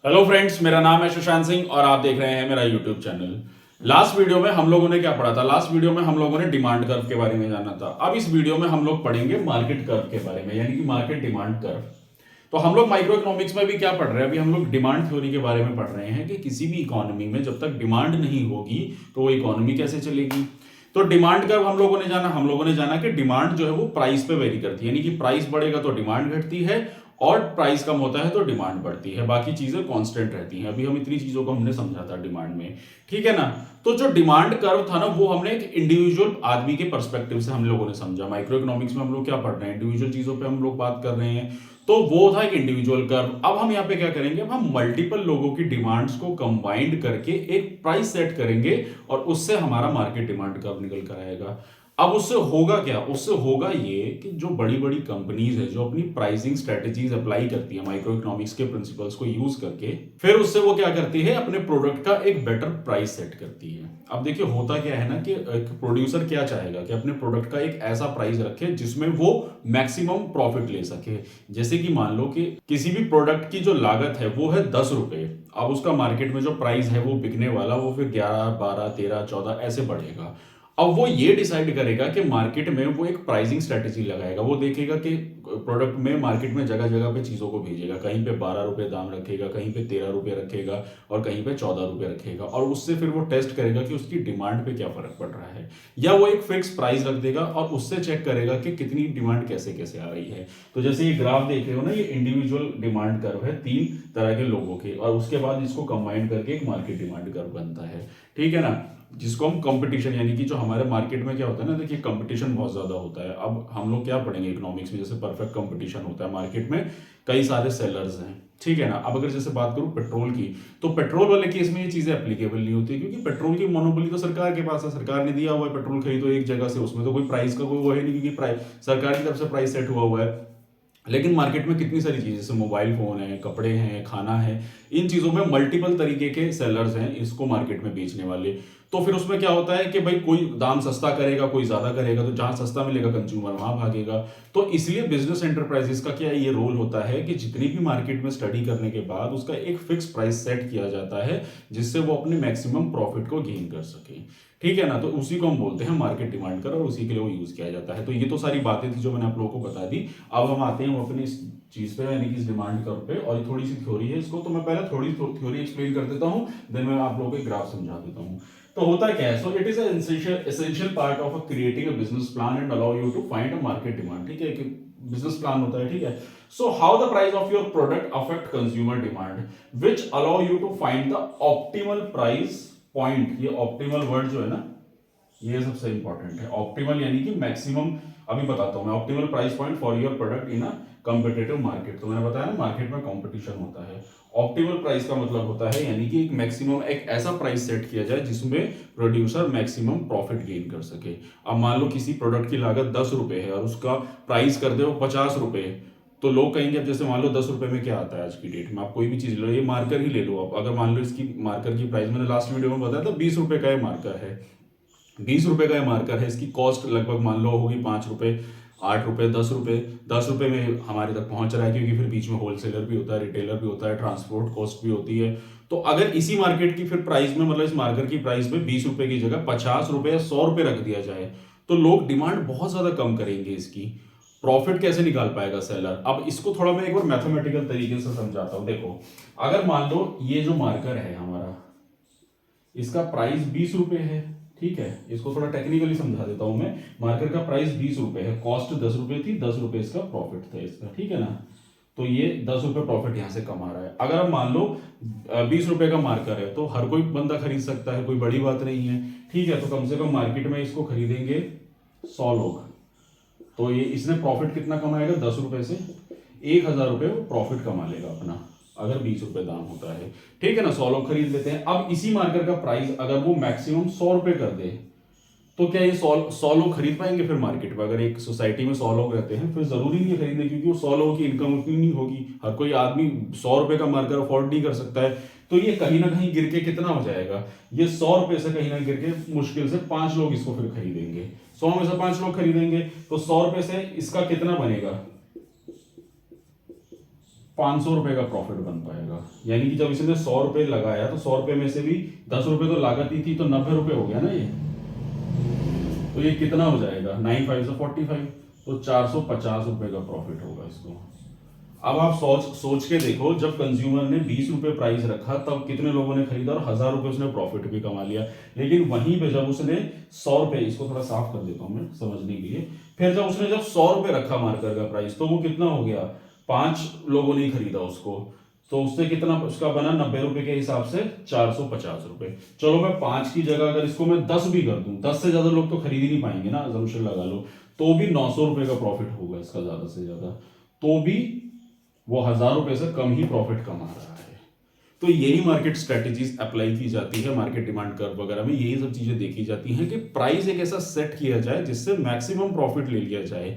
Hello friends, मेरा नाम है सुशांत सिंह और आप देख रहे हैं मेरा यूट्यूब चैनल। लास्ट वीडियो में हम लोगों ने क्या पढ़ा था? लास्ट वीडियो में हम लोगों ने डिमांड कर्व के बारे में जाना था। अब इस वीडियो में हम लोग पढ़ेंगे मार्केट कर्व के बारे में, यानी कि मार्केट डिमांड कर्व। तो हम लोग माइक्रो इकोनॉमिक्स में भी क्या पढ़ रहे हैं? अभी हम लोग डिमांड थ्योरी के बारे में पढ़ रहे हैं कि किसी भी इकोनॉमी में जब तक डिमांड नहीं होगी तो वो इकोनॉमी कैसे चलेगी। तो डिमांड कर्व हम लोगों ने जाना कि डिमांड जो है वो प्राइस पे वेरी करती है, यानी कि प्राइस बढ़ेगा तो डिमांड घटती है और प्राइस कम होता है तो डिमांड बढ़ती है, बाकी चीजें कांस्टेंट रहती हैं। अभी हम इतनी चीजों को हमने समझा था डिमांड में, ठीक है ना। तो जो डिमांड कर्व था ना, वो हमने एक इंडिविजुअल आदमी के पर्सपेक्टिव से हम लोगों ने समझा। माइक्रो इकोनॉमिक्स में हम लोग क्या पढ़ रहे हैं? इंडिविजुअल चीजों पे हम लोग बात कर रहे हैं, तो वो था एक इंडिविजुअल कर्व। अब हम यहाँ पे क्या करेंगे? अब हम मल्टीपल लोगों की डिमांड्स को कंबाइंड करके एक प्राइस सेट करेंगे और उससे हमारा मार्केट डिमांड कर्व निकल कर आएगा। अब उससे होगा क्या? उससे होगा ये कि जो बड़ी बड़ी कंपनीज है जो अपनी प्राइसिंग स्ट्रेटेजीज अप्लाई करती है माइक्रो इकोनॉमिक्स के प्रिंसिपल्स को यूज करके, फिर उससे वो क्या करती है? अपने प्रोडक्ट का एक बेटर प्राइस सेट करती है। अब देखिए होता क्या है ना कि एक प्रोड्यूसर क्या चाहेगा कि अपने प्रोडक्ट का एक ऐसा प्राइस रखे जिसमें वो मैक्सिमम प्रॉफिट ले सके। जैसे कि मान लो कि किसी भी प्रोडक्ट की जो लागत है वो है 10 रुपए, अब उसका मार्केट में जो प्राइस है वो बिकने वाला वो फिर 11, 12, 13, 14 ऐसे बढ़ेगा। अब वो ये डिसाइड करेगा कि मार्केट में वो एक प्राइसिंग स्ट्रेटेजी लगाएगा। वो देखेगा कि प्रोडक्ट में मार्केट में जगह जगह पे चीज़ों को भेजेगा, कहीं पे 12 रुपए दाम रखेगा, कहीं पे 13 रुपए रखेगा और कहीं पे 14 रुपए रखेगा, और उससे फिर वो टेस्ट करेगा कि उसकी डिमांड पे क्या फर्क पड़ रहा है। या वो एक फिक्स प्राइस रख देगा और उससे चेक करेगा कि कितनी डिमांड कैसे कैसे आ रही है। तो जैसे ये ग्राफ देख रहे हो ना, ये इंडिविजुअल डिमांड कर्व है 3 तरह के लोगों के, और उसके बाद इसको कंबाइन करके एक मार्केट डिमांड कर्व बनता है, ठीक है ना। जिसको हम कंपटीशन, यानी कि जो हमारे मार्केट में क्या होता है ना, देखिए कंपटीशन बहुत ज्यादा होता है। अब हम लोग क्या पढ़ेंगे इकोनॉमिक्स में? जैसे परफेक्ट कंपटीशन होता है मार्केट में, कई सारे सेलर्स हैं, ठीक है ना। अब अगर जैसे बात करूं पेट्रोल की, तो पेट्रोल वाले केस में ये चीजें एप्लीकेबल नहीं होती, क्योंकि पेट्रोल की मोनोपोली तो सरकार के पास है, सरकार ने दिया हुआ है पेट्रोल खरीदो एक जगह से, उसमें तो कोई प्राइस का कोई वो है नहीं, क्योंकि प्राइस सरकार की तरफ से प्राइस सेट हुआ हुआ है। लेकिन मार्केट में कितनी सारी चीजें, जैसे मोबाइल फोन है, कपड़े हैं, खाना है, इन चीजों में मल्टीपल तरीके के सेलर्स हैं इसको मार्केट में बेचने वाले। तो फिर उसमें क्या होता है कि भाई कोई दाम सस्ता करेगा, कोई ज्यादा करेगा, तो जहां सस्ता मिलेगा कंज्यूमर वहां भागेगा। तो इसलिए बिजनेस एंटरप्राइजेस का क्या ये रोल होता है कि जितनी भी मार्केट में स्टडी करने के बाद उसका एक फिक्स प्राइस सेट किया जाता है, जिससे वो अपने मैक्सिमम प्रॉफिट को गेन कर सके, ठीक है ना। तो उसी को हम बोलते हैं मार्केट डिमांड कर, और उसी के लिए वो यूज किया जाता है। तो ये तो सारी बातें थी जो मैंने आप लोगों को बता दी। अब हम आते हैं अपनी इस चीज पे, यानी कि इस डिमांड कर्व पे, और थोड़ी सी थ्योरी है इसको, तो मैं पहले थोड़ी थ्योरी एक्सप्लेन कर देता हूँ, देन मैं आप लोगों को ग्राफ समझा देता हूँ। तो होता क्या है? So it is essential part of creating a business plan and allow you to find a market demand, ठीक है। बिजनेस प्लान होता है, ठीक है। So how the price of your product affect consumer demand, which allow you to find the optimal price point. ये optimal word जो है ना, ये सबसे इंपॉर्टेंट है। ऑप्टिमल यानी कि मैक्सिमम, अभी बताता हूं मैं, optimal price point for your product in a competitive market. तो मैंने बताया ना मार्केट में कंपटीशन होता है। ऑप्टिमल प्राइस का मतलब होता है यानी कि एक मैक्सिमम, एक ऐसा प्राइस सेट किया जाए जिसमें प्रोड्यूसर मैक्सिमम प्रॉफिट गेन कर सके। अब मान लो किसी प्रोडक्ट की लागत 10 रुपए है और उसका प्राइस कर दे वो 50 रुपए, तो लोग कहेंगे, अब जैसे मान लो 10 रुपए में क्या आता है आज की डेट में, आप कोई भी चीज लो, ये मार्कर ही ले लो आप, अगर मान लो इसकी मार्कर की प्राइस मैंने लास्ट वीडियो में बताया था 20 रुपए का ये मार्कर है, 20 रुपए का ये मार्कर है, इसकी कॉस्ट लगभग मान लो होगी 5 रुपए, 8 रुपए, 10 रुपए। 10 रुपए में हमारे तक पहुंच रहा है, क्योंकि फिर बीच में होलसेलर भी होता है, रिटेलर भी होता है, ट्रांसपोर्ट कॉस्ट भी होती है। तो अगर इसी मार्केट की फिर प्राइस में, मतलब इस मार्कर की प्राइस में 20 रुपए की जगह 50 रुपए या 100 रुपए रख दिया जाए, तो लोग डिमांड बहुत ज्यादा कम करेंगे इसकी। प्रॉफिट कैसे निकाल पाएगा सेलर? अब इसको थोड़ा मैं एक बार मैथमेटिकल तरीके से समझाता हूं। देखो, अगर मान लो ये जो मार्कर है हमारा, इसका प्राइस 20 रुपए है, ठीक है। इसको थोड़ा टेक्निकली समझा देता हूं मैं। मार्कर का प्राइस 20 रुपए है, कॉस्ट 10 रुपए थी, 10 रुपए इसका प्रॉफिट था इसका, ठीक है ना। तो ये 10 रुपए प्रॉफिट यहां से कमा रहा है। अगर हम मान लो 20 रुपए का मार्कर है, तो हर कोई बंदा खरीद सकता है, कोई बड़ी बात नहीं है, ठीक है। तो कम से कम मार्केट में इसको खरीदेंगे 100 लोग। तो ये इसने प्रॉफिट कितना कमाएगा? 10 रुपए से 1,000 रुपए वो प्रॉफिट कमा लेगा अपना, अगर 20 रुपए दाम होता है, ठीक है ना। 100 लोग खरीद लेते हैं। अब इसी मार्कर का प्राइस अगर वो मैक्सिमम 100 रुपए कर दे, तो क्या ये 100 लोग खरीद पाएंगे फिर मार्केट में? अगर एक सोसाइटी में 100 लोग रहते हैं, फिर जरूरी नहीं है खरीदने, क्योंकि वो 100 लोगों की इनकम उतनी नहीं होगी। हर कोई आदमी 100 रुपए का मार्कर अफोर्ड नहीं कर सकता है। तो ये कहीं ना कहीं गिर के कितना हो जाएगा? ये 100 रुपए से कहीं ना गिर के मुश्किल से 5 लोग इसको फिर खरीदेंगे। 100 में से 5 लोग खरीदेंगे, तो 100 रुपए से इसका कितना बनेगा? 500 रुपए का प्रॉफिट बन पाएगा। यानी कि जब इसने 100 रुपए लगाया तो 100 रुपए में से भी 10 रुपए तो लागत ही थी, तो 90 रुपए हो गया ना ये। तो ये कितना हो जाएगा, 9 5 से 45, तो 450 रुपए का प्रॉफिट होगा इसको। अब आप सोच के देखो, जब कंज्यूमर ने 20 रुपए प्राइस रखा तब कितने लोगों ने खरीदा और 1000 रुपए उसने प्रॉफिट भी कमा लिया। लेकिन वहीं पे जब उसने 100 रुपए, इसको थोड़ा साफ कर देता हूं मैं समझने के लिए, फिर जब उसने 100 रुपए रखा मार्कर का प्राइस, तो वो कितना हो गया, 5 लोगों ने खरीदा उसको, तो उससे कितना उसका बना, 90 रुपए के हिसाब से 450 रुपए। चलो मैं 5 की जगह अगर इसको मैं 10 भी कर दूं, 10 से ज्यादा लोग तो खरीद ही नहीं पाएंगे ना, अजम्पशन लगा लो, तो भी 900 रुपए का प्रॉफिट होगा इसका ज्यादा से ज्यादा, तो भी वो 1000 रुपए से कम ही प्रॉफिट कमा रहा है। तो यही मार्केट स्ट्रेटेजीज अप्लाई की जाती है, मार्केट डिमांड कर्व वगैरह में यही सब चीजें देखी जाती हैं कि प्राइस एक ऐसा सेट किया जाए जिससे मैक्सिमम प्रॉफिट ले लिया जाए।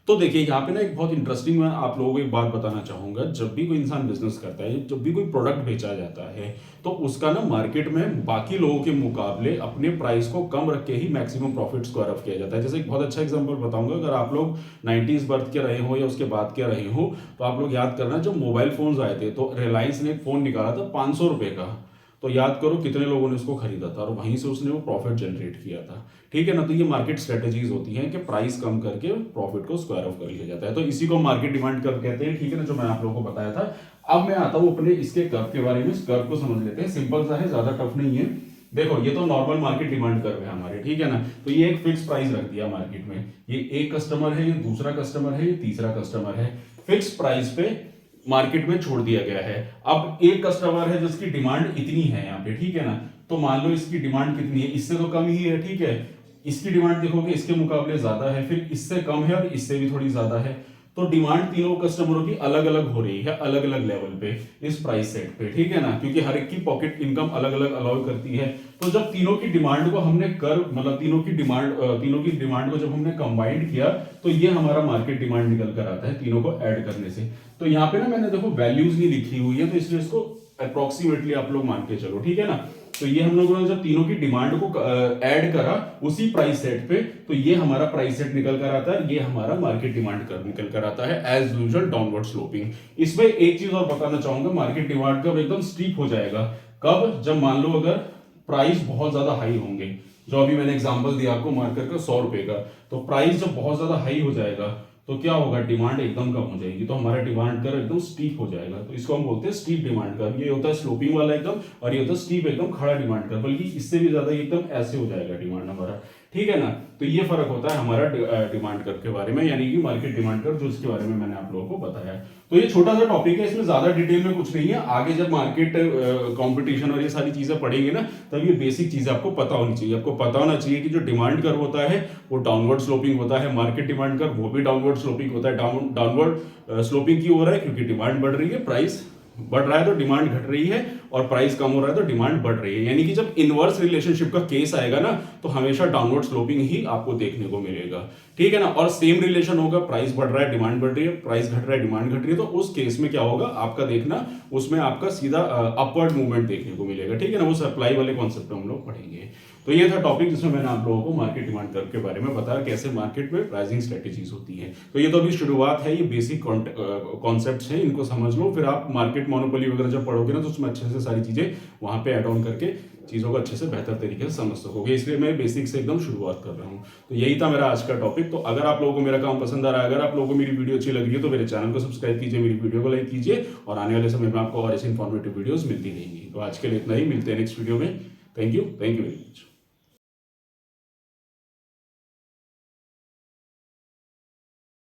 तो देखिए यहाँ पे ना एक बहुत इंटरेस्टिंग मैं आप लोगों को एक बात बताना चाहूंगा, जब भी कोई इंसान बिजनेस करता है, जब भी कोई प्रोडक्ट बेचा जाता है, तो उसका ना मार्केट में बाकी लोगों के मुकाबले अपने प्राइस को कम रख के ही मैक्सिमम प्रॉफिट्स को अर्व किया जाता है। जैसे एक बहुत अच्छा एग्जांपल बताऊंगा, अगर आप लोग 90s बर्थ के रहे हो या उसके बाद के रहे हो, तो आप लोग याद करना जब मोबाइल फोन्स आए थे तो रिलायंस ने एक फोन निकाला था 500 रुपए का, तो याद करो कितने लोगों ने उसको खरीदा था और वहीं से उसने वो प्रॉफिट जनरेट किया था। ठीक है ना, तो ये मार्केट स्ट्रेटेजीज होती हैं कि प्राइस कम करके प्रॉफिट को स्क्वायर ऑफ कर लिया जाता है, तो इसी को मार्केट डिमांड कर्व कहते हैं। ठीक है ना, जो मैं आप लोगों को बताया था। अब मैं आता हूं अपने इसके कर्व के बारे में। इस कर्व को समझ लेते हैं, सिंपल सा है, ज्यादा टफ नहीं है। देखो ये तो नॉर्मल मार्केट डिमांड कर्व है हमारे, ठीक है ना, तो ये एक फिक्स प्राइस रख दिया मार्केट में, ये एक कस्टमर है, ये दूसरा कस्टमर है, ये तीसरा कस्टमर है, फिक्स प्राइस पे मार्केट में छोड़ दिया गया है। अब एक कस्टमर है जिसकी डिमांड इतनी है यहाँ पे, ठीक है ना, तो मान लो इसकी डिमांड कितनी है, इससे तो कम ही है, ठीक है, इसकी डिमांड देखोगे इसके मुकाबले ज्यादा है, फिर इससे कम है और इससे भी थोड़ी ज्यादा है, तो डिमांड तीनों कस्टमरों की अलग अलग हो रही है, अलग अलग लेवल पे इस प्राइस सेट पे, ठीक है ना, क्योंकि हर एक की पॉकेट इनकम अलग अलग अलाउ करती है। तो जब तीनों की डिमांड को हमने मतलब तीनों की डिमांड को जब हमने कंबाइंड किया, तो ये हमारा मार्केट डिमांड निकल कर आता है तीनों को ऐड करने से। तो यहाँ पे ना मैंने देखो वैल्यूज नहीं लिखी हुई है, तो इसलिए इसको अप्रोक्सीमेटली आप लोग मान के चलो, ठीक है ना। तो ये हम लोगों ने जब तीनों की डिमांड को ऐड करा उसी प्राइस सेट पे, तो ये हमारा प्राइस सेट निकल कर आता है, ये हमारा मार्केट डिमांड कर्व निकल कर आता है, एज यूजुअल डाउनवर्ड स्लोपिंग। इसमें एक चीज और बताना चाहूंगा, मार्केट डिमांड कर्व एकदम स्टीप हो जाएगा कब, जब मान लो अगर प्राइस बहुत ज्यादा हाई होंगे, जो अभी मैंने एग्जांपल दिया आपको मार्केट का 100 रुपए का, तो प्राइस जब बहुत ज्यादा हाई हो जाएगा तो क्या होगा, डिमांड एकदम कम हो जाएगी, तो हमारा डिमांड कर्व एकदम स्टीप हो जाएगा, तो इसको हम बोलते हैं स्टीप डिमांड कर्व। ये होता है स्लोपिंग वाला एकदम, और ये होता है स्टीप एकदम खड़ा डिमांड कर्व, बल्कि इससे भी ज्यादा एकदम ऐसे हो जाएगा डिमांड हमारा, ठीक है ना। तो ये फर्क होता है हमारा डिमांड कर्व के बारे में, यानी कि मार्केट डिमांड कर्व, जो इसके बारे में मैंने आप लोगों को बताया। तो ये छोटा सा टॉपिक है, इसमें ज्यादा डिटेल में कुछ नहीं है, आगे जब मार्केट कंपटीशन और ये सारी चीजें पढ़ेंगे ना, तब ये बेसिक चीजें आपको पता होनी चाहिए। आपको पता होना चाहिए कि जो डिमांड कर्व होता है वो डाउनवर्ड स्लोपिंग होता है, मार्केट डिमांड कर्व वो भी डाउनवर्ड स्लोपिंग होता है, डाउनवर्ड स्लोपिंग की हो रहा है क्योंकि डिमांड बढ़ रही है, प्राइस बढ़ रहा है तो डिमांड घट रही है, और प्राइस कम हो रहा है तो डिमांड बढ़ रही है। यानी कि जब इनवर्स रिलेशनशिप का केस आएगा ना, तो हमेशा डाउनवर्ड स्लोपिंग ही आपको देखने को मिलेगा, ठीक है ना। और सेम रिलेशन होगा, प्राइस बढ़ रहा है डिमांड बढ़ रही है, प्राइस घट रहा है डिमांड घट रही है, तो उस केस में क्या होगा आपका देखना, उसमें आपका सीधा अपवर्ड मूवमेंट देखने को मिलेगा, ठीक है ना। वो सप्लाई वाले कॉन्सेप्ट हम लोग पढ़ेंगे। तो ये था टॉपिक जिसमें मैंने आप लोगों को मार्केट डिमांड कर्व के बारे में बताया, कैसे मार्केट में प्राइसिंग स्ट्रेटेजीज होती है। तो ये तो अभी शुरुआत है, ये बेसिक कॉन्सेप्ट्स हैं, इनको समझ लो, फिर आप मार्केट मोनोपोली वगैरह जब पढ़ोगे ना, तो उसमें अच्छे से सारी चीजें वहां पे ऐड ऑन करके चीजों को अच्छे से बेहतर तरीके से समझ सकोगे, इसलिए मैं बेसिक से एकदम शुरुआत कर रहा हूँ। तो यही था मेरा आज का टॉपिक। तो अगर आप लोगों को मेरा काम पसंद आ रहा है, अगर आप लोगों को मेरी वीडियो अच्छी लग रही है, तो मेरे चैनल को सब्सक्राइब कीजिए, मेरी वीडियो को लाइक कीजिए, और आने वाले समय में आपको और ऐसी इन्फॉर्मेटिव वीडियोस मिलती रहेंगी। तो आज के लिए इतना ही, मिलते हैं नेक्स्ट वीडियो में। Thank you very much.